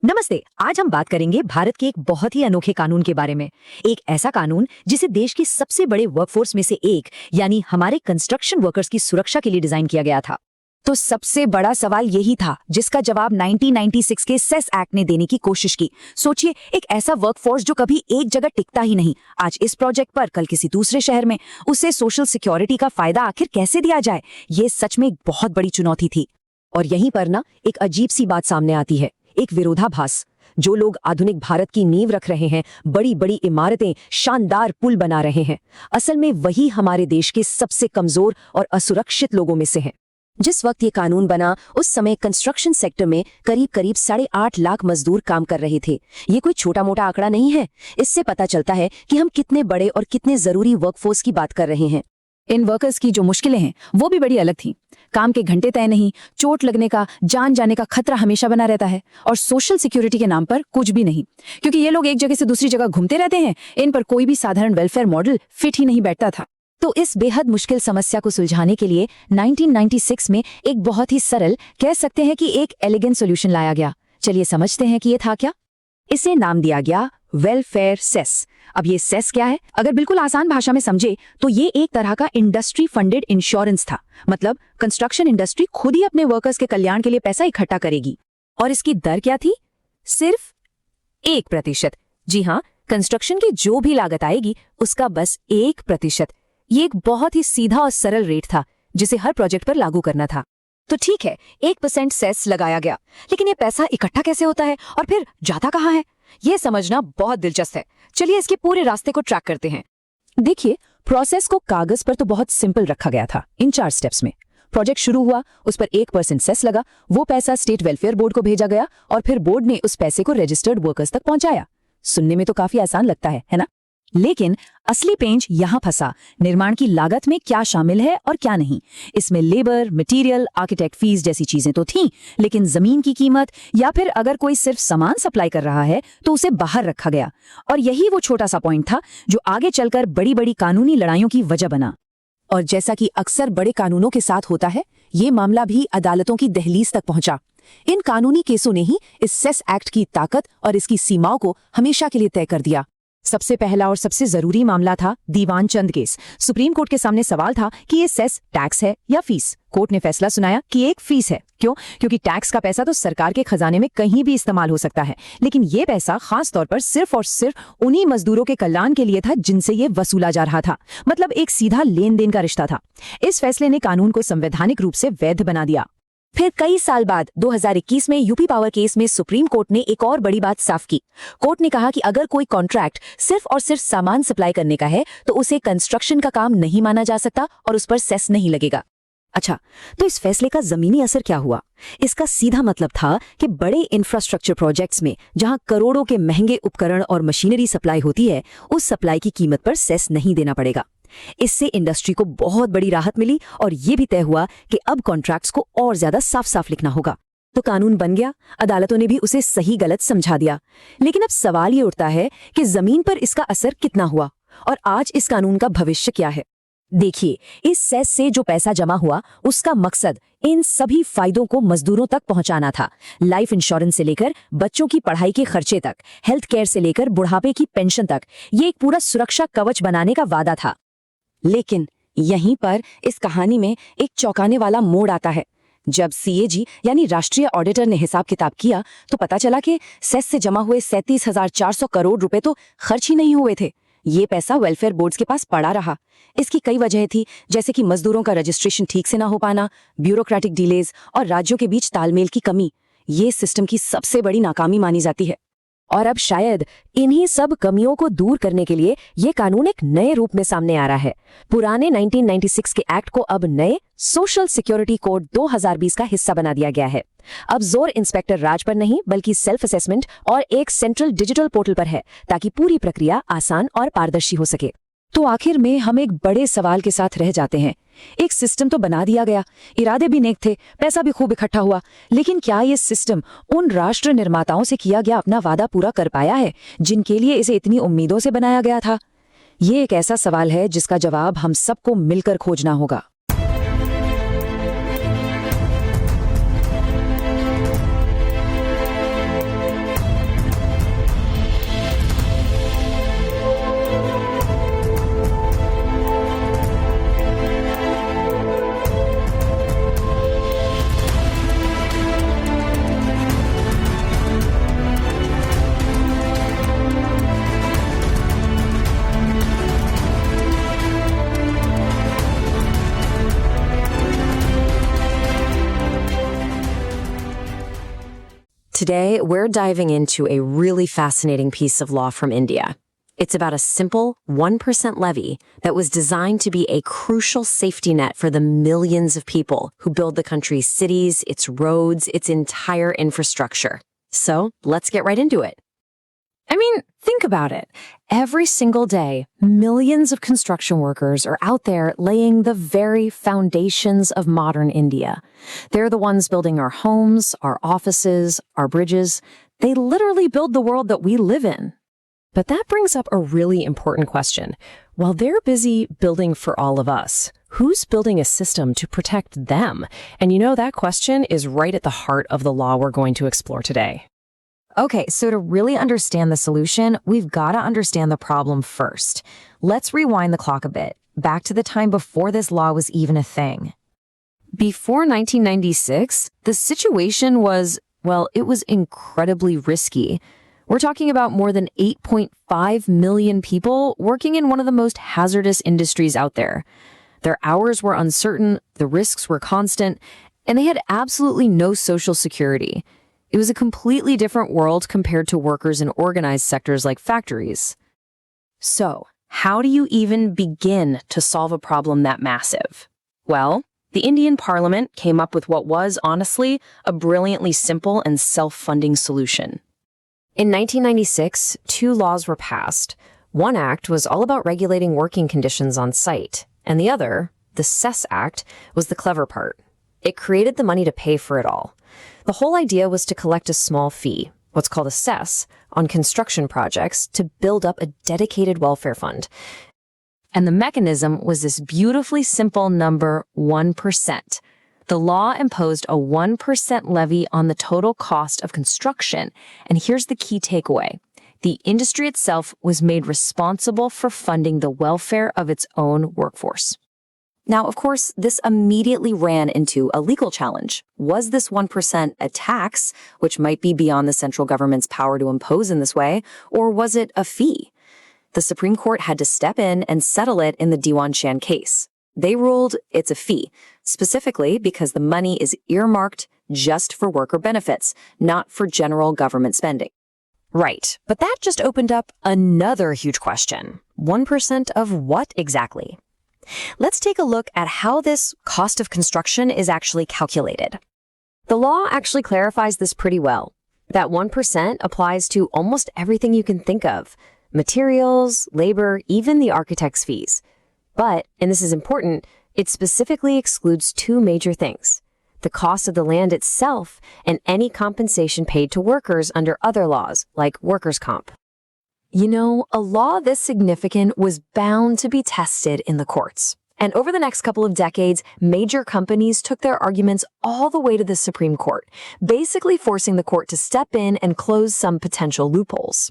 नमस्ते। आज हम बात करेंगे भारत के एक बहुत ही अनोखे कानून के बारे में। एक ऐसा कानून जिसे देश के सबसे बड़े वर्कफोर्स में से एक यानी हमारे कंस्ट्रक्शन वर्कर्स की सुरक्षा के लिए डिजाइन किया गया था। तो सबसे बड़ा सवाल यही था जिसका जवाब 1996 के सेस एक्ट ने देने की कोशिश की। सोचिए, एक ऐसा वर्कफोर्स जो कभी एक जगह टिकता ही नहीं, आज इस प्रोजेक्ट पर कल किसी दूसरे शहर में, उसे सोशल सिक्योरिटी का फायदा आखिर कैसे दिया जाए? ये सच में एक बहुत बड़ी चुनौती थी। और यहीं पर ना एक अजीब सी बात सामने आती है, एक विरोधाभास। जो लोग आधुनिक भारत की नींव रख रहे हैं, बड़ी बड़ी इमारतें, शानदार पुल बना रहे हैं, असल में वही हमारे देश के सबसे कमजोर और असुरक्षित लोगों में से हैं। जिस वक्त ये कानून बना उस समय कंस्ट्रक्शन सेक्टर में करीब 8.5 लाख मजदूर काम कर रहे थे। ये कोई छोटा मोटा आंकड़ा नहीं है। इससे पता चलता है कि हम कितने बड़े और कितने जरूरी वर्कफोर्स की बात कर रहे हैं। इन वर्कर्स की जो मुश्किलें हैं वो भी बड़ी अलग थीं। काम के घंटे तय नहीं, चोट लगने का, जान जाने का खतरा हमेशा बना रहता है, और सोशल सिक्योरिटी के नाम पर कुछ भी नहीं, क्योंकि ये लोग एक जगह से दूसरी जगह घूमते रहते हैं। इन पर कोई भी साधारण वेलफेयर मॉडल फिट ही नहीं बैठता था। तो इस बेहद मुश्किल समस्या को सुलझाने के लिए 1996 में एक बहुत ही सरल, कह सकते हैं कि एक एलिगेंट सॉल्यूशन लाया गया। चलिए समझते हैं कि ये था क्या। इसे नाम दिया गया वेलफेयर सेस। अब ये सेस क्या है? अगर बिल्कुल आसान भाषा में समझे तो ये एक तरह का इंडस्ट्री फंडेड इंश्योरेंस था। मतलब कंस्ट्रक्शन इंडस्ट्री खुद ही अपने वर्कर्स के कल्याण के लिए पैसा इकट्ठा करेगी। और इसकी दर क्या थी? सिर्फ 1%। जी हाँ, कंस्ट्रक्शन की जो भी लागत आएगी उसका बस 1%। ये एक बहुत ही सीधा और सरल रेट था जिसे हर प्रोजेक्ट पर लागू करना था। तो ठीक है, 1% सेस लगाया गया, लेकिन ये पैसा इकट्ठा कैसे होता है और फिर जाता कहाँ है? ये समझना बहुत दिलचस्प है। चलिए इसके पूरे रास्ते को ट्रैक करते हैं। देखिए, प्रोसेस को कागज पर तो बहुत सिंपल रखा गया था। इन 4 स्टेप्स में प्रोजेक्ट शुरू हुआ, उस पर 1% सेस लगा, वो पैसा स्टेट वेलफेयर बोर्ड को भेजा गया और फिर बोर्ड ने उस पैसे को रजिस्टर्ड वर्कर्स तक पहुंचाया। सुनने में तो काफी आसान लगता है ना? लेकिन असली पेंच यहां फंसा। निर्माण की लागत में क्या शामिल है और क्या नहीं। इसमें लेबर, मटेरियल, आर्किटेक्ट फीस जैसी चीजें तो थीं, लेकिन जमीन की कीमत या फिर अगर कोई सिर्फ सामान सप्लाई कर रहा है तो उसे बाहर रखा गया। और यही वो छोटा सा पॉइंट था जो आगे चलकर बड़ी बड़ी कानूनी लड़ाइयों की वजह बना। और जैसा कि अक्सर बड़े कानूनों के साथ होता है, ये मामला भी अदालतों की दहलीज तक पहुंचा। इन कानूनी केसों ने ही इस सेस एक्ट की ताकत और इसकी सीमाओं को हमेशा के लिए तय कर दिया। सबसे पहला और सबसे जरूरी मामला था Diwan Chand case. Supreme court के सामने सवाल था कि ये सेस टैक्स है या फीस। कोर्ट ने फैसला सुनाया कि एक फीस है। क्यों? क्योंकि टैक्स का पैसा तो सरकार के खजाने में कहीं भी इस्तेमाल हो सकता है, लेकिन ये पैसा खास तौर पर सिर्फ और सिर्फ उन्हीं मजदूरों के कल्याण के लिए था जिनसे ये वसूला जा रहा था। मतलब एक सीधा लेन देन का रिश्ता था। इस फैसले ने कानून को संवैधानिक रूप से वैध बना दिया। फिर कई साल बाद 2021 में यूपी पावर केस में सुप्रीम कोर्ट ने एक और बड़ी बात साफ की। कोर्ट ने कहा कि अगर कोई कॉन्ट्रैक्ट सिर्फ और सिर्फ सामान सप्लाई करने का है तो उसे कंस्ट्रक्शन का काम नहीं माना जा सकता और उस पर सेस नहीं लगेगा। अच्छा, तो इस फैसले का जमीनी असर क्या हुआ? इसका सीधा मतलब था कि बड़े इंफ्रास्ट्रक्चर प्रोजेक्ट्स में जहां करोड़ों के महंगे उपकरण और मशीनरी सप्लाई होती है, उस सप्लाई की कीमत पर सेस नहीं देना पड़ेगा। इससे इंडस्ट्री को बहुत बड़ी राहत मिली और ये भी तय हुआ कि अब कॉन्ट्रैक्ट्स को और ज्यादा साफ साफ लिखना होगा। तो कानून बन गया, अदालतों ने भी उसे सही गलत समझा दिया। लेकिन अब सवाल ये उठता है कि जमीन पर इसका असर कितना हुआ और आज इस कानून का भविष्य क्या है? देखिए, इस सेस से जो पैसा जमा हुआ उसका मकसद इन सभी फायदों को मजदूरों तक पहुंचाना था। लाइफ इंश्योरेंस से लेकर बच्चों की पढ़ाई के खर्चे तक, हेल्थ केयर से लेकर बुढ़ापे की पेंशन तक, ये एक पूरा सुरक्षा कवच बनाने का वादा था। लेकिन यहीं पर इस कहानी में एक चौंकाने वाला मोड़ आता है। जब सीएजी यानी राष्ट्रीय ऑडिटर ने हिसाब किताब किया तो पता चला कि सेस से जमा हुए 37,400 करोड़ रुपए तो खर्च ही नहीं हुए थे। ये पैसा वेलफेयर बोर्ड्स के पास पड़ा रहा। इसकी कई वजह थी, जैसे कि मजदूरों का रजिस्ट्रेशन ठीक से ना हो पाना, ब्यूरोक्रेटिक डिलेज और राज्यों के बीच तालमेल की कमी। ये सिस्टम की सबसे बड़ी नाकामी मानी जाती है। और अब शायद इन्हीं सब कमियों को दूर करने के लिए ये कानून एक नए रूप में सामने आ रहा है। पुराने 1996 के एक्ट को अब नए सोशल सिक्योरिटी कोड 2020 का हिस्सा बना दिया गया है। अब जोर इंस्पेक्टर राज पर नहीं बल्कि सेल्फ असेसमेंट और एक सेंट्रल डिजिटल पोर्टल पर है, ताकि पूरी प्रक्रिया आसान और पारदर्शी हो सके। तो आखिर में हम एक बड़े सवाल के साथ रह जाते हैं। एक सिस्टम तो बना दिया गया, इरादे भी नेक थे, पैसा भी खूब इकट्ठा हुआ, लेकिन क्या ये सिस्टम उन राष्ट्र निर्माताओं से किया गया अपना वादा पूरा कर पाया है जिनके लिए इसे इतनी उम्मीदों से बनाया गया था? ये एक ऐसा सवाल है जिसका जवाब हम सबको मिलकर खोजना होगा। Today, we're diving into a really fascinating piece of law from India. It's about a simple 1% levy that was designed to be a crucial safety net for the millions of people who build the country's cities, its roads, its entire infrastructure. So let's get right into it. I mean, think about it. Every single day, millions of construction workers are out there laying the very foundations of modern India. They're the ones building our homes, our offices, our bridges. They literally build the world that we live in. But that brings up a really important question. While they're busy building for all of us, who's building a system to protect them? And that question is right at the heart of the law we're going to explore today. Okay, so to really understand the solution, we've got to understand the problem first. Let's rewind the clock a bit, back to the time before this law was even a thing. Before 1996, the situation was, well, it was incredibly risky. We're talking about more than 8.5 million people working in one of the most hazardous industries out there. Their hours were uncertain, the risks were constant, and they had absolutely no social security. It was a completely different world compared to workers in organized sectors like factories. So, how do you even begin to solve a problem that massive? Well, the Indian Parliament came up with what was, honestly, a brilliantly simple and self-funding solution. In 1996, 2 laws were passed. One act was all about regulating working conditions on site, and the other, the Cess Act, was the clever part. It created the money to pay for it all. The whole idea was to collect a small fee, what's called a cess, on construction projects to build up a dedicated welfare fund. And the mechanism was this beautifully simple number, 1%. The law imposed a 1% levy on the total cost of construction. And here's the key takeaway. The industry itself was made responsible for funding the welfare of its own workforce. Now, of course, this immediately ran into a legal challenge. Was this 1% a tax, which might be beyond the central government's power to impose in this way, or was it a fee? The Supreme Court had to step in and settle it in the Diwan Chand case. They ruled it's a fee, specifically because the money is earmarked just for worker benefits, not for general government spending. Right, but that just opened up another huge question. 1% of what exactly? Let's take a look at how this cost of construction is actually calculated. The law actually clarifies this pretty well. That 1% applies to almost everything you can think of: materials, labor, even the architect's fees. But, and this is important, it specifically excludes 2 major things: the cost of the land itself and any compensation paid to workers under other laws, like workers' comp. A law this significant was bound to be tested in the courts. And over the next couple of decades, major companies took their arguments all the way to the Supreme Court, basically forcing the court to step in and close some potential loopholes.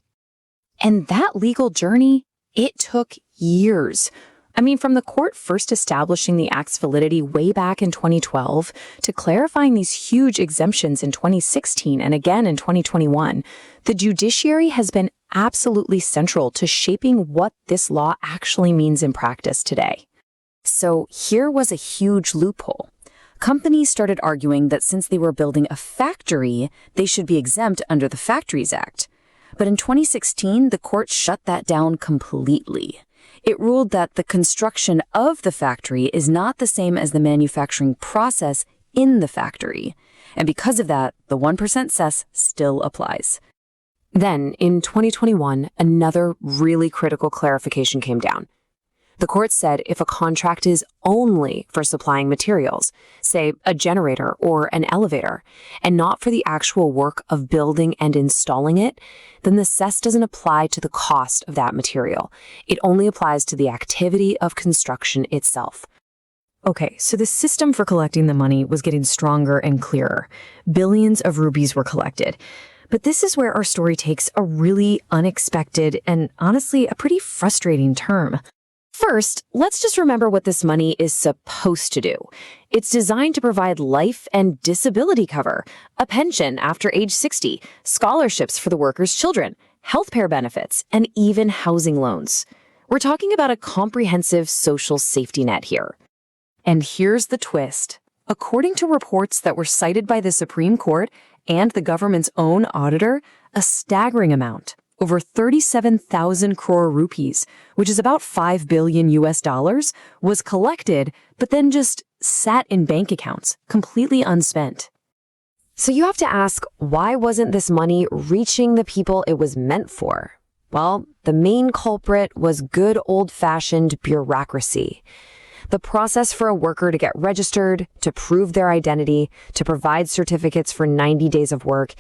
And that legal journey, it took years. I mean, from the court first establishing the act's validity way back in 2012 to clarifying these huge exemptions in 2016 and again in 2021, the judiciary has been absolutely central to shaping what this law actually means in practice today. So here was a huge loophole. Companies started arguing that since they were building a factory, they should be exempt under the Factories Act. But in 2016, the court shut that down completely. It ruled that the construction of the factory is not the same as the manufacturing process in the factory. And because of that, the 1% cess still applies. Then, in 2021, another really critical clarification came down. The court said if a contract is only for supplying materials, say a generator or an elevator, and not for the actual work of building and installing it, then the cess doesn't apply to the cost of that material. It only applies to the activity of construction itself. Okay, so the system for collecting the money was getting stronger and clearer. Billions of rupees were collected. But this is where our story takes a really unexpected and honestly a pretty frustrating turn. First, let's just remember what this money is supposed to do. It's designed to provide life and disability cover, a pension after age 60, scholarships for the workers' children, healthcare benefits, and even housing loans. We're talking about a comprehensive social safety net here. And here's the twist. According to reports that were cited by the Supreme Court, and the government's own auditor, a staggering amount, over 37,000 crore rupees, which is about $5 billion US, was collected, but then just sat in bank accounts, completely unspent. So you have to ask, why wasn't this money reaching the people it was meant for? Well, the main culprit was good old-fashioned bureaucracy. The process for a worker to get registered, to prove their identity, to provide certificates for 90 days of work,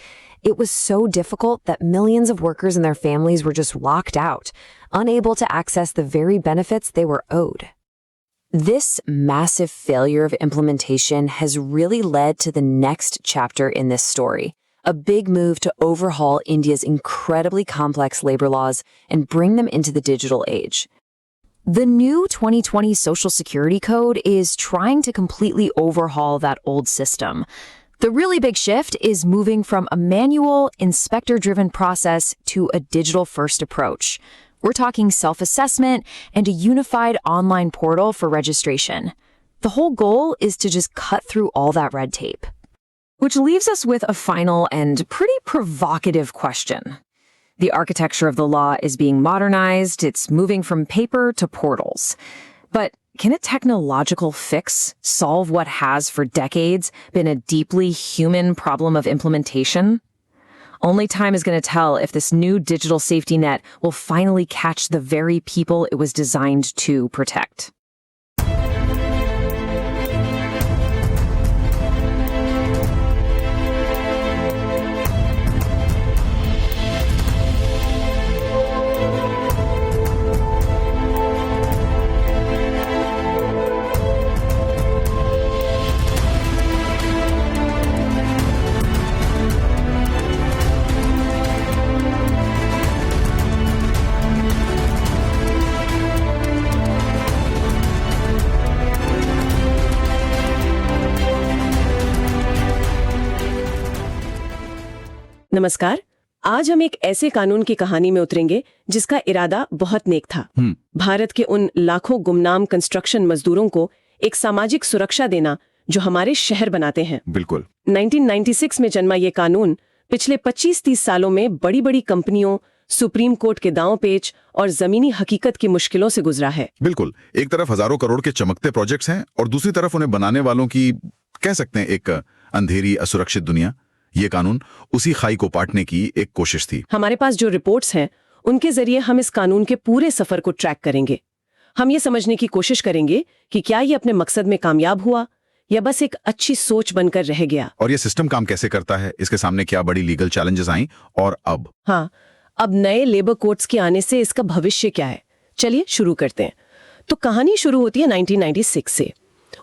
it was so difficult that millions of workers and their families were just locked out, unable to access the very benefits they were owed. This massive failure of implementation has really led to the next chapter in this story, a big move to overhaul India's incredibly complex labor laws and bring them into the digital age. The new 2020 Social Security Code is trying to completely overhaul that old system. The really big shift is moving from a manual, inspector-driven process to a digital-first approach. We're talking self-assessment and a unified online portal for registration. The whole goal is to just cut through all that red tape. Which leaves us with a final and pretty provocative question. The architecture of the law is being modernized, it's moving from paper to portals. But can a technological fix solve what has for decades been a deeply human problem of implementation? Only time is going to tell if this new digital safety net will finally catch the very people it was designed to protect. नमस्कार। आज हम एक ऐसे कानून की कहानी में उतरेंगे जिसका इरादा बहुत नेक था। भारत के उन लाखों गुमनाम कंस्ट्रक्शन मजदूरों को एक सामाजिक सुरक्षा देना जो हमारे शहर बनाते हैं। बिल्कुल। 1996 में जन्मा ये कानून पिछले 25-30 सालों में बड़ी बड़ी कंपनियों, सुप्रीम कोर्ट के दांव पेच और जमीनी हकीकत की मुश्किलों से गुजरा है। बिल्कुल। एक तरफ हजारों करोड़ के चमकते प्रोजेक्ट्स हैं और दूसरी तरफ उन्हें बनाने वालों की, कह सकते हैं, एक अंधेरी असुरक्षित दुनिया। ये कानून उसी खाई को पाटने की एक कोशिश थी। हमारे पास जो रिपोर्ट्स हैं उनके जरिए हम इस कानून के पूरे सफर को ट्रैक करेंगे। हम ये समझने की कोशिश करेंगे कि क्या ये अपने मकसद में कामयाब हुआ या बस एक अच्छी सोच बनकर रह गया। और ये सिस्टम काम कैसे करता है, इसके सामने क्या बड़ी लीगल चैलेंजेस आई और अब नए लेबर कोड्स के आने से इसका भविष्य क्या है। चलिए शुरू करते हैं। तो कहानी शुरू होती है 1996 से।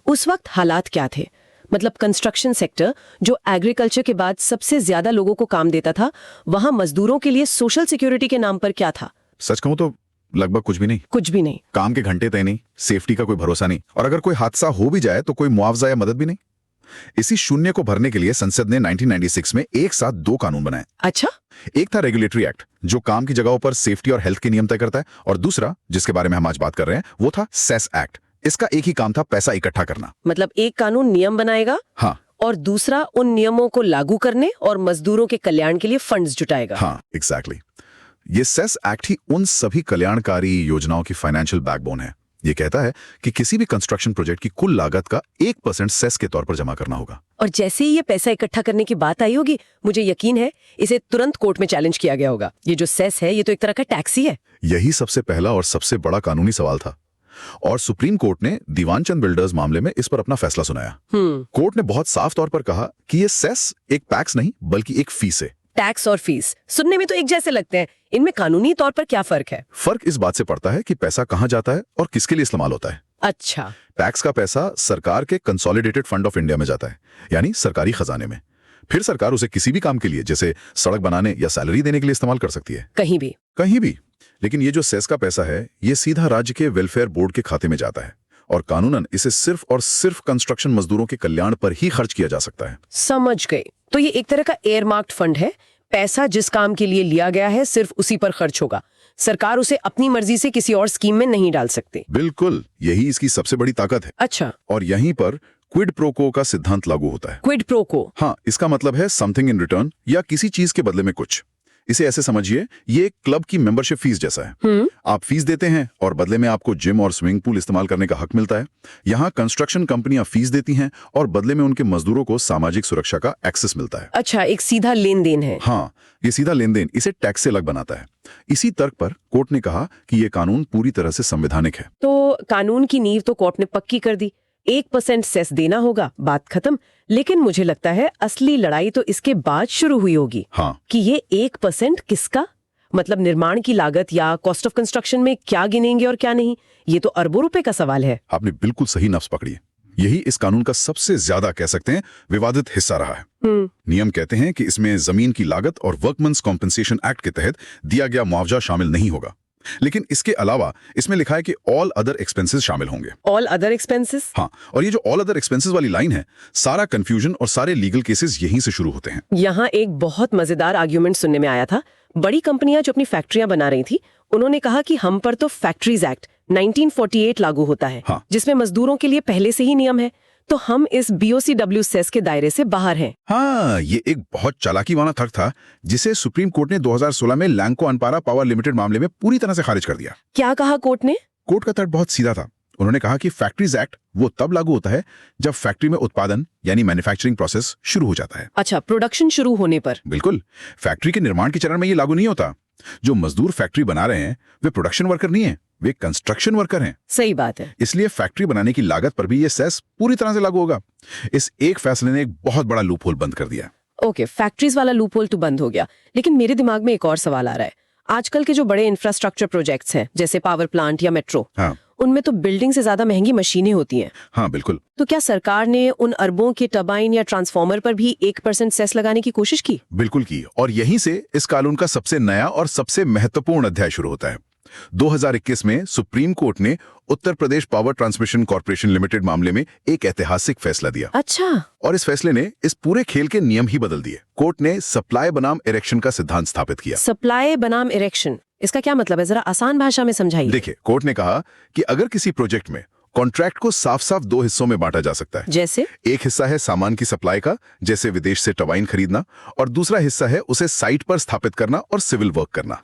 उस वक्त हालात क्या थे? मतलब कंस्ट्रक्शन सेक्टर, जो एग्रीकल्चर के बाद सबसे ज्यादा लोगों को काम देता था, वहां मजदूरों के लिए सोशल सिक्योरिटी के नाम पर क्या था? सच कहूं तो लगभग कुछ भी नहीं। कुछ भी नहीं। काम के घंटे तय नहीं, सेफ्टी का कोई भरोसा नहीं, और अगर कोई हादसा हो भी जाए तो कोई मुआवजा या मदद भी नहीं। इसी शून्य को भरने के लिए संसद ने 1996 में एक साथ 2 कानून बनाए। अच्छा। एक था रेगुलेटरी एक्ट, जो काम की जगहों पर सेफ्टी और हेल्थ के नियम तय करता है, और दूसरा, जिसके बारे में हम आज बात कर रहे हैं, वो था सेस एक्ट। इसका एक ही काम था, पैसा इकट्ठा करना। मतलब एक कानून नियम बनाएगा, हाँ, और दूसरा उन नियमों को लागू करने और मजदूरों के कल्याण के लिए फंड्स जुटाएगा। हाँ, एग्जैक्टली। ये सेस एक्ट ही उन सभी कल्याणकारी योजनाओं की फाइनेंशियल बैकबोन है। ये कहता है कि किसी भी कंस्ट्रक्शन प्रोजेक्ट की कुल लागत का 1% सेस के तौर पर जमा करना होगा। और जैसे ही ये पैसा इकट्ठा करने की बात आई होगी, मुझे यकीन है इसे तुरंत कोर्ट में चैलेंज किया गया होगा। ये जो सेस है, ये तो एक तरह का टैक्स ही है। यही सबसे पहला और सबसे बड़ा कानूनी सवाल था, और सुप्रीम कोर्ट ने दीवानचंद बिल्डर्स मामले में इस पर अपना फैसला सुनाया। कोर्ट ने बहुत साफ तौर पर कहा कि ये सेस एक टैक्स नहीं बल्कि एक फीस है। टैक्स और फीस सुनने में तो एक जैसे लगते हैं, इनमें कानूनी तौर पर क्या फर्क है? फर्क इस बात से पड़ता है कि पैसा कहां जाता है और किसके लिए इस्तेमाल होता है। अच्छा। टैक्स का पैसा सरकार के कंसोलिडेटेड फंड ऑफ इंडिया में जाता है, यानी सरकारी खजाने में। फिर सरकार उसे किसी भी काम के लिए, जैसे सड़क बनाने या सैलरी देने के लिए इस्तेमाल कर सकती है। कहीं भी। लेकिन ये जो सेस का पैसा है, ये सीधा राज्य के वेलफेयर बोर्ड के खाते में जाता है, और कानूनन इसे सिर्फ और सिर्फ कंस्ट्रक्शन मजदूरों के कल्याण पर ही खर्च किया जा सकता है। समझ गए। तो ये एक तरह का एयरमार्क्ड फंड है। पैसा जिस काम के लिए लिया गया है सिर्फ उसी पर खर्च होगा। सरकार उसे अपनी मर्जी से किसी और स्कीम में नहीं डाल सकती। बिल्कुल, यही इसकी सबसे बड़ी ताकत है। अच्छा। और यहीं पर क्विड प्रो को का सिद्धांत लागू होता है। क्विड प्रो को? हाँ, इसका मतलब है समथिंग इन रिटर्न या किसी चीज के बदले में कुछ। इसे ऐसे समझिए, ये एक क्लब की मेंबरशिप फीस जैसा है। आप फीस देते हैं और बदले में आपको जिम और स्विमिंग पूल इस्तेमाल करने का हक मिलता है। यहाँ कंस्ट्रक्शन कंपनियां फीस देती हैं और बदले में उनके मजदूरों को सामाजिक सुरक्षा का एक्सेस मिलता है। अच्छा, एक सीधा लेन देन है। हाँ, ये सीधा लेन देन इसे टैक्स से अलग बनाता है। इसी तर्क पर कोर्ट ने कहा कि ये कानून पूरी तरह से संवैधानिक है। तो कानून की नींव तो कोर्ट ने पक्की कर दी, 1% सेस देना होगा, बात खत्म। लेकिन मुझे लगता है असली लड़ाई तो इसके बाद शुरू हुई होगी। हाँ, कि ये 1% किसका, मतलब निर्माण की लागत या कॉस्ट ऑफ कंस्ट्रक्शन में क्या गिनेंगे और क्या नहीं, ये तो अरबों रुपए का सवाल है। आपने बिल्कुल सही नफ्स पकड़ी है। यही इस कानून का सबसे ज्यादा कह सकते हैं विवादित हिस्सा रहा है। नियम कहते हैं कि इसमें जमीन की लागत और वर्कमैन्स कॉम्पेंसेशन एक्ट के तहत दिया गया मुआवजा शामिल नहीं होगा, लेकिन इसके अलावा इसमें लिखा है कि ऑल अदर एक्सपेंसेस शामिल होंगे। All other expenses? हाँ, और ये जो ऑल अदर एक्सपेंसेस वाली लाइन है, सारा कंफ्यूजन और सारे लीगल केसेस यहीं से शुरू होते हैं। यहाँ एक बहुत मजेदार आर्ग्यूमेंट सुनने में आया था। बड़ी कंपनियां जो अपनी फैक्ट्रियां बना रही थी, उन्होंने कहा कि हम पर तो फैक्ट्रीज एक्ट 1948 लागू होता है। हाँ। जिसमें मजदूरों के लिए पहले से ही नियम है, तो हम इस BOCW सेस के दायरे से बाहर हैं। हाँ, ये एक बहुत चालाकी वाला तर्क था जिसे सुप्रीम कोर्ट ने 2016 में लैंको अनपारा पावर लिमिटेड मामले में पूरी तरह से खारिज कर दिया। क्या कहा कोर्ट ने? कोर्ट का तर्क बहुत सीधा था। उन्होंने कहा कि फैक्ट्रीज एक्ट वो तब लागू होता है जब फैक्ट्री में उत्पादन यानी मैन्युफैक्चरिंग प्रोसेस शुरू हो जाता है। अच्छा, प्रोडक्शन शुरू होने पर? बिल्कुल। फैक्ट्री के निर्माण के चरण में ये लागू नहीं होता। जो मजदूर फैक्ट्री बना रहे हैं वे प्रोडक्शन वर्कर नहीं है, वे कंस्ट्रक्शन वर्कर हैं। सही बात है। इसलिए फैक्ट्री बनाने की लागत पर भी ये सेस पूरी तरह से लागू होगा। इस एक फैसले ने एक बहुत बड़ा लूपहोल बंद कर दिया। ओके, फैक्ट्रीज वाला लूपहोल तो बंद हो गया, लेकिन मेरे दिमाग में एक और सवाल आ रहा है। आजकल के जो बड़े इंफ्रास्ट्रक्चर प्रोजेक्ट्स हैं, जैसे पावर प्लांट या मेट्रो, हाँ, उनमें तो बिल्डिंग से ज्यादा महंगी मशीनें होती हैं। हाँ बिल्कुल। तो क्या सरकार ने उन अरबों के टरबाइन या ट्रांसफार्मर पर भी 1% सेस लगाने की कोशिश की? बिल्कुल की, और यहीं से इस कानून का सबसे नया और सबसे महत्वपूर्ण अध्याय शुरू होता है। 2021 में सुप्रीम कोर्ट ने Uttar Pradesh power transmission corporation limited मामले में एक ऐतिहासिक फैसला दिया। अच्छा। और इस फैसले ने इस पूरे खेल के नियम ही बदल दिए। कोर्ट ने सप्लाई बनाम इरेक्शन का सिद्धांत स्थापित किया। सप्लाई बनाम इरेक्शन, इसका क्या मतलब है, जरा आसान भाषा में समझाइए। देखिए, कोर्ट ने कहा कि अगर किसी प्रोजेक्ट में कॉन्ट्रैक्ट को साफ साफ दो हिस्सों में बांटा जा सकता है। जैसे? एक हिस्सा है सामान की सप्लाई का, जैसे विदेश से टरबाइन खरीदना, और दूसरा हिस्सा है उसे साइट पर स्थापित करना और सिविल वर्क करना।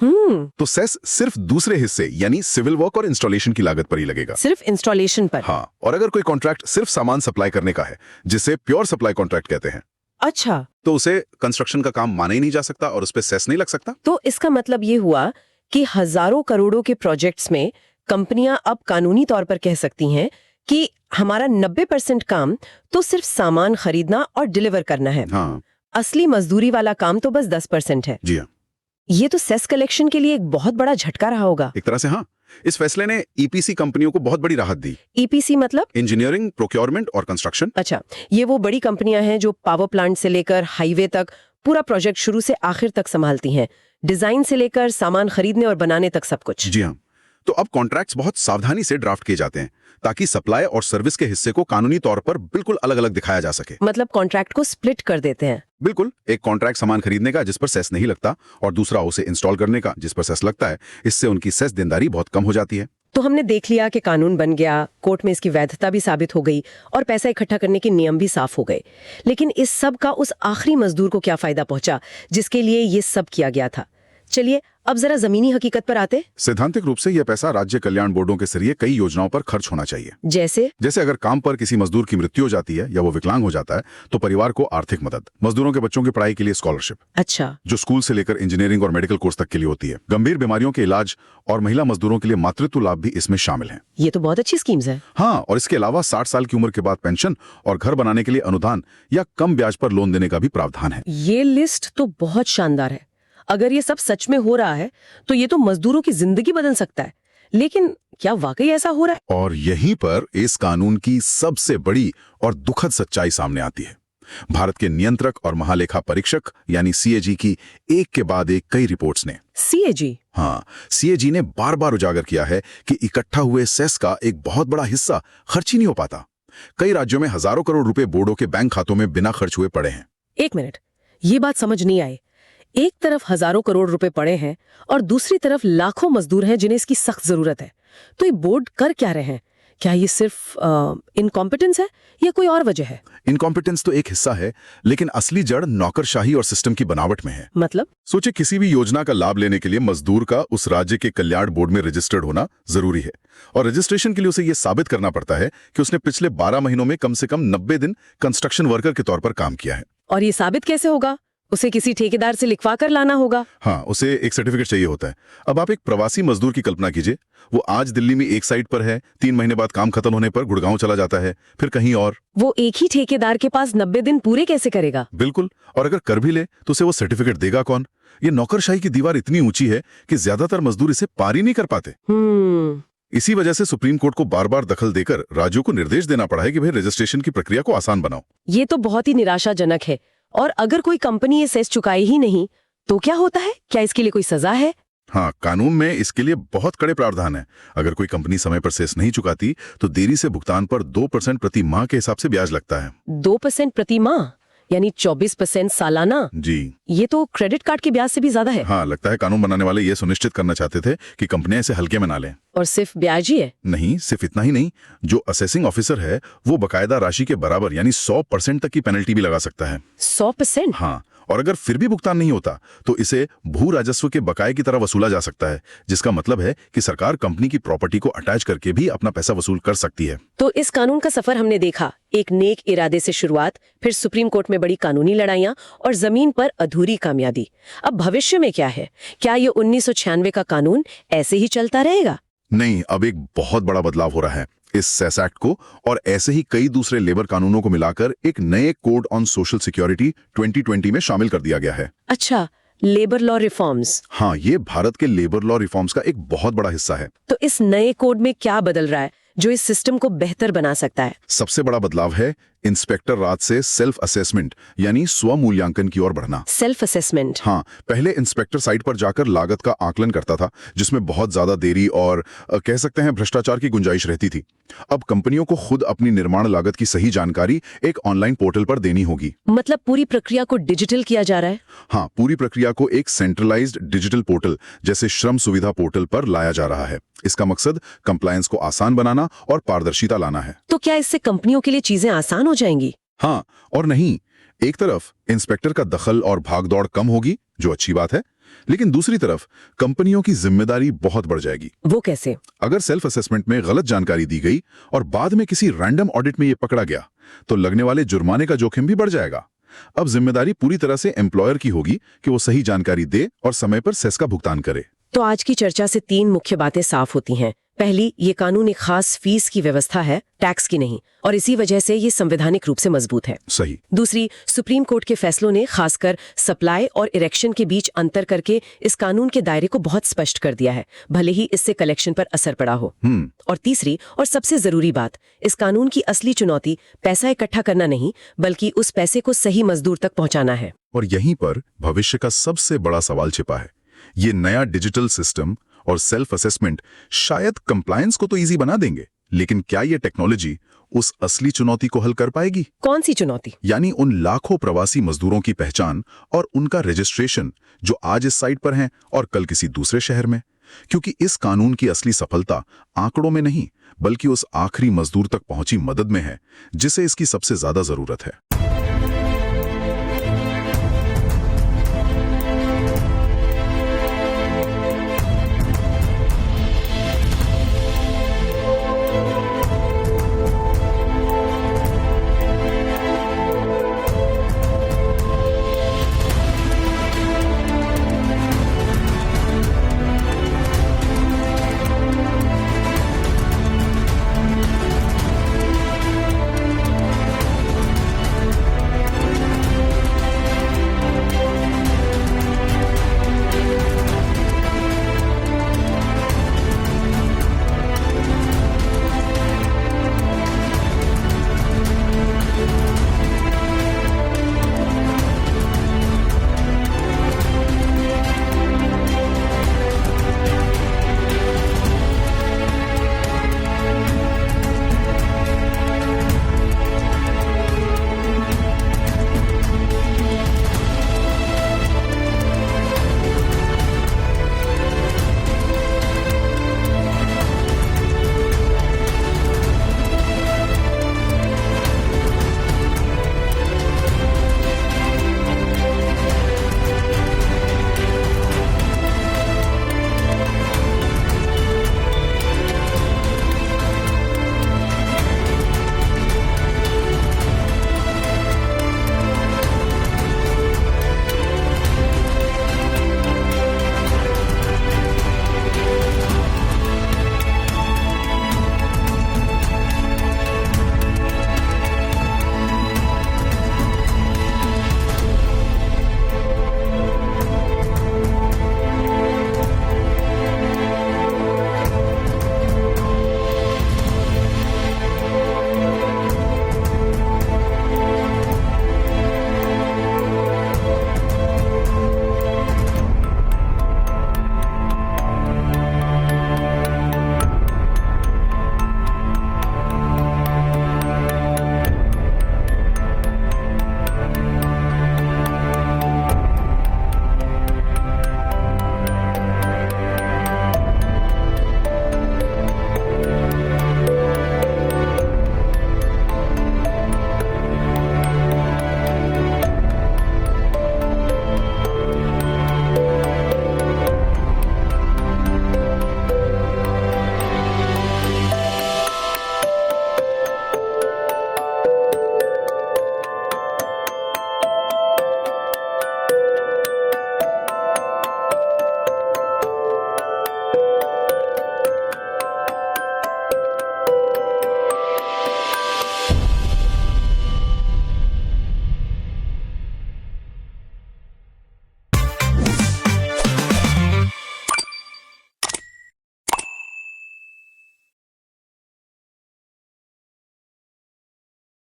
तो सेस सिर्फ दूसरे हिस्से यानी सिविल वर्क और इंस्टॉलेशन की लागत पर ही लगेगा। सिर्फ इंस्टॉलेशन पर? हाँ, और अगर कोई कॉन्ट्रैक्ट सिर्फ सामान सप्लाई करने का है, जिसे प्योर सप्लाई कॉन्ट्रैक्ट कहते हैं, अच्छा, तो उसे कंस्ट्रक्शन का काम माना ही नहीं जा सकता और उस पर सेस नहीं लग सकता। तो इसका मतलब ये हुआ कि हजारों करोड़ों के प्रोजेक्ट्स में कंपनियां अब कानूनी तौर पर कह सकती हैं कि हमारा 90% काम तो सिर्फ सामान खरीदना और डिलीवर करना है। हाँ, असली मजदूरी वाला काम तो बस 10% है। जी हाँ। ये तो सेस कलेक्शन के लिए एक बहुत बड़ा झटका रहा होगा। एक तरह से हाँ। इस फैसले ने ईपीसी कंपनियों को बहुत बड़ी राहत दी। ईपीसी मतलब? इंजीनियरिंग, प्रोक्योरमेंट और कंस्ट्रक्शन। अच्छा, ये वो बड़ी कंपनियां हैं जो पावर प्लांट से लेकर हाईवे तक पूरा प्रोजेक्ट शुरू से आखिर तक संभालती हैं, डिजाइन से लेकर सामान खरीदने और बनाने तक सब कुछ। जी हाँ। तो अब कॉन्ट्रैक्ट्स बहुत सावधानी से ड्राफ्ट किए जाते हैं ताकि सप्लाई और सर्विस के हिस्से को कानूनी तौर पर बिल्कुल अलग अलग दिखाया जा सके। मतलब कॉन्ट्रैक्ट को स्प्लिट कर देते हैं? बिल्कुल। एक कॉन्ट्रैक्ट सामान खरीदने का जिस पर सेस नहीं लगता और दूसरा उसे इंस्टॉल करने का जिस पर सेस लगता है। इससे उनकी सेस देनदारी बहुत कम हो जाती है। तो हमने देख लिया कि कानून बन गया, कोर्ट में इसकी वैधता भी साबित हो गई और पैसा इकट्ठा करने के नियम भी साफ हो गए। लेकिन इस सब का उस आखिरी मजदूर को क्या फायदा पहुंचा जिसके लिए ये सब किया गया था? चलिए अब जरा जमीनी हकीकत पर आते। सैद्धांतिक रूप से यह पैसा राज्य कल्याण बोर्डों के जरिए कई योजनाओं पर खर्च होना चाहिए। जैसे अगर काम पर किसी मजदूर की मृत्यु हो जाती है या वो विकलांग हो जाता है तो परिवार को आर्थिक मदद, मजदूरों के बच्चों की पढ़ाई के लिए स्कॉलरशिप, अच्छा, जो स्कूल से लेकर इंजीनियरिंग और मेडिकल कोर्स तक के लिए होती है, गंभीर बीमारियों के इलाज और महिला मजदूरों के लिए मातृत्व लाभ भी इसमें शामिल हैं। ये तो बहुत अच्छी स्कीम्स है। हाँ, और इसके अलावा 60 साल की उम्र के बाद पेंशन और घर बनाने के लिए अनुदान या कम ब्याज पर लोन देने का भी प्रावधान है। ये लिस्ट तो बहुत शानदार है। अगर ये सब सच में हो रहा है तो ये तो मजदूरों की जिंदगी बदल सकता है। लेकिन क्या वाकई ऐसा हो रहा है? और यहीं पर इस कानून की सबसे बड़ी और दुखद सच्चाई सामने आती है। भारत के नियंत्रक और महालेखा परीक्षक यानी सीएजी की एक के बाद एक कई रिपोर्ट्स ने सीएजी ने बार बार उजागर किया है कि इकट्ठा हुए सेस का एक बहुत बड़ा हिस्सा खर्च ही नहीं हो पाता। कई राज्यों में हजारों करोड़ रुपए बोर्डों के बैंक खातों में बिना खर्च हुए पड़े हैं। एक मिनट, ये बात समझ नहीं आई। एक तरफ हजारों करोड़ रुपए पड़े हैं और दूसरी तरफ लाखों मजदूर हैं जिन्हें इसकी सख्त जरूरत है। तो ये बोर्ड कर क्या रहे हैं? क्या ये सिर्फ इनकॉम्पिटेंस है या कोई और वजह है? इनकॉम्पिटेंस तो एक हिस्सा है, लेकिन असली जड़ नौकरशाही और सिस्टम की बनावट में है। मतलब? सोचे, किसी भी योजना का लाभ लेने के लिए मजदूर का उस राज्य के कल्याण बोर्ड में रजिस्टर्ड होना जरूरी है, और रजिस्ट्रेशन के लिए उसे यह साबित करना पड़ता है कि उसने पिछले 12 महीनों में कम से कम 90 दिन कंस्ट्रक्शन वर्कर के तौर पर काम किया है। और ये साबित कैसे होगा? उसे किसी ठेकेदार से लिखवा कर लाना होगा। हाँ, उसे एक सर्टिफिकेट चाहिए होता है। अब आप एक प्रवासी मजदूर की कल्पना कीजिए, वो आज दिल्ली में एक साइट पर है, 3 महीने बाद काम खत्म होने पर गुड़गांव चला जाता है, फिर कहीं और। वो एक ही ठेकेदार के पास 90 दिन पूरे कैसे करेगा? बिल्कुल, और अगर कर भी ले तो उसे वो सर्टिफिकेट देगा कौन? ये नौकरशाही की दीवार इतनी ऊंची है कि ज्यादातर मजदूर इसे पार ही नहीं कर पाते। इसी वजह से सुप्रीम कोर्ट को बार बार दखल देकर राज्यों को निर्देश देना पड़ा है कि भाई रजिस्ट्रेशन की प्रक्रिया को आसान बनाओ। ये तो बहुत ही निराशाजनक है। और अगर कोई कंपनी ये सेस चुकाए ही नहीं तो क्या होता है? क्या इसके लिए कोई सजा है? हाँ, कानून में इसके लिए बहुत कड़े प्रावधान है। अगर कोई कंपनी समय पर सेस नहीं चुकाती तो देरी से भुगतान पर 2% प्रति माह के हिसाब से ब्याज लगता है। 2% प्रति माह यानी 24% सालाना? जी, ये तो क्रेडिट कार्ड के ब्याज से भी ज्यादा है। हाँ, लगता है कानून बनाने वाले ये सुनिश्चित करना चाहते थे कि कंपनियां इसे हल्के में ना लें। और सिर्फ ब्याज ही है? नहीं, सिर्फ इतना ही नहीं, जो असेसिंग ऑफिसर है वो बकायदा राशि के बराबर यानी 100% तक की पेनल्टी भी लगा सकता है। 100%? हाँ, और अगर फिर भी भुगतान नहीं होता तो इसे भू राजस्व के बकाये की तरह वसूला जा सकता है, जिसका मतलब है कि सरकार कंपनी की प्रॉपर्टी को अटैच करके भी अपना पैसा वसूल कर सकती है। तो इस कानून का सफर हमने देखा, एक नेक इरादे से शुरुआत, फिर सुप्रीम कोर्ट में बड़ी कानूनी लड़ाइयां और जमीन पर अधूरी कामयाबी। अब भविष्य में क्या है? क्या ये 1996 का कानून ऐसे ही चलता रहेगा? नहीं, अब एक बहुत बड़ा बदलाव हो रहा है। इस सेस एक्ट को और ऐसे ही कई दूसरे लेबर कानूनों को मिलाकर एक नए कोड ऑन सोशल सिक्योरिटी 2020 में शामिल कर दिया गया है। अच्छा, लेबर लॉ रिफॉर्म्स। हाँ, ये भारत के लेबर लॉ रिफॉर्म्स का एक बहुत बड़ा हिस्सा है। तो इस नए कोड में क्या बदल रहा है जो इस सिस्टम को बेहतर बना सकता है? सबसे बड़ा बदलाव है इंस्पेक्टर राज से सेल्फ असेसमेंट यानी स्व मूल्यांकन की ओर बढ़ना। Self assessment? हाँ, पहले इंस्पेक्टर साइट पर जाकर लागत का आकलन करता था, जिसमें बहुत ज्यादा देरी और कह सकते हैं भ्रष्टाचार की गुंजाइश रहती थी। अब कंपनियों को खुद अपनी निर्माण लागत की सही जानकारी एक ऑनलाइन पोर्टल पर देनी होगी। मतलब पूरी प्रक्रिया को डिजिटल किया जा रहा है? हाँ, पूरी प्रक्रिया को एक सेंट्रलाइज्ड डिजिटल पोर्टल जैसे श्रम सुविधा पोर्टल पर लाया जा रहा है। इसका मकसद कंप्लायंस को आसान बनाना और पारदर्शिता लाना है। तो क्या इससे कंपनियों के लिए चीजें आसान हो जाएंगी? हाँ और नहीं। एक तरफ इंस्पेक्टर का दखल और भागदौड़ कम होगी, जो अच्छी बात है, लेकिन दूसरी तरफ कंपनियों की जिम्मेदारी बहुत बढ़ जाएगी। वो कैसे? अगर सेल्फ असेसमेंट में गलत जानकारी दी गई और बाद में किसी रैंडम ऑडिट में ये पकड़ा गया तो लगने वाले जुर्माने का जोखिम भी बढ़ जाएगा। अब जिम्मेदारी पूरी तरह से एम्प्लॉयर की होगी कि वो सही जानकारी दे और समय पर सेस का भुगतान करे। तो आज की चर्चा से 3 मुख्य बातें साफ होती हैं। पहली, ये कानून एक खास फीस की व्यवस्था है, टैक्स की नहीं, और इसी वजह से ये संवैधानिक रूप से मजबूत है। सही। दूसरी, सुप्रीम कोर्ट के फैसलों ने खासकर सप्लाई और इरेक्शन के बीच अंतर करके इस कानून के दायरे को बहुत स्पष्ट कर दिया है, भले ही इससे कलेक्शन पर असर पड़ा हो। और तीसरी और सबसे जरूरी बात, इस कानून की असली चुनौती पैसा इकट्ठा करना नहीं, बल्कि उस पैसे को सही मजदूर तक पहुंचाना है। और यहीं पर भविष्य का सबसे बड़ा सवाल छिपा है। ये नया डिजिटल सिस्टम और सेल्फ असेसमेंट शायद कंप्लायंस को तो इजी बना देंगे, लेकिन क्या ये टेक्नोलॉजी उस असली चुनौती को हल कर पाएगी? कौन सी चुनौती? यानी उन लाखों प्रवासी मजदूरों की पहचान और उनका रजिस्ट्रेशन जो आज इस साइट पर हैं और कल किसी दूसरे शहर में। क्योंकि इस कानून की असली सफलता आंकड़ों में नहीं, बल्कि उस आखिरी मजदूर तक पहुंची मदद में है जिसे इसकी सबसे ज्यादा जरूरत है।